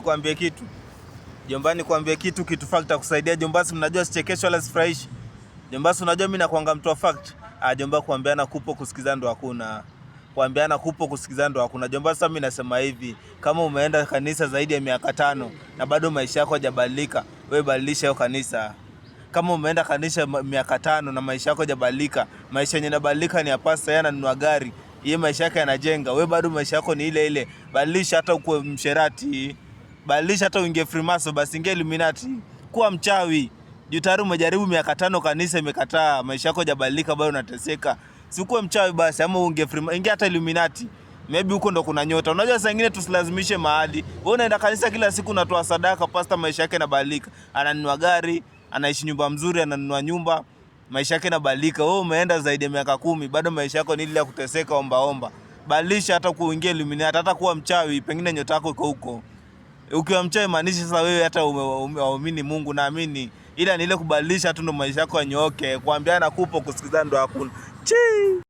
nikwambie kitu. Jomba nikwambie kitu fact kusaidia jomba, mnajua sichekesho wala sifurahishi. Jomba unajua mimi nakuanga mtu wa fact. Jomba kuambiana kupo kusikiza ndo hakuna. Kuambiana kupo kusikiza ndo hakuna. Jomba sasa mimi nasema hivi, kama umeenda kanisa zaidi ya miaka 5 na bado maisha yako hajabadilika, wewe badilisha hiyo kanisa. Kama umeenda kanisa miaka 5 na maisha yako hajabadilika, maisha yenye yanabadilika ni ya pasta, yeye ananunua gari, yeye maisha yake yanajenga, wewe bado maisha yako ni ile ile. Badilisha, hata ukue msherati, badilisha, hata uingie Freemason, basi ingia Illuminati, kuwa mchawi. Juu tayari umejaribu miaka 5 kanisa imekataa, maisha yako hajabadilika, bado unateseka. Si kuwa mchawi basi, ama uingie Freemason, ingia hata Illuminati. Maybe huko ndo kuna nyota. Unajua saa nyingine tusilazimishe mahali. Wewe unaenda kanisa kila siku unatoa sadaka, pasta maisha yake yanabadilika. Ananunua gari, anaishi nyumba mzuri, ananunua nyumba, maisha yake yanabadilika. Wewe umeenda zaidi ya miaka 10, bado maisha yako ni ile ya kuteseka, omba. Badilisha, hata kuingia Illuminati, hata kuwa mchawi, pengine nyota yako iko huko. Ukiwa mchawi maanisha sasa wewe hata umeamini Mungu, naamini. Ila ni ile kubadilisha tu ndo maisha yako yanyooke. Kuambiana kupo kusikizana ndo hakuna.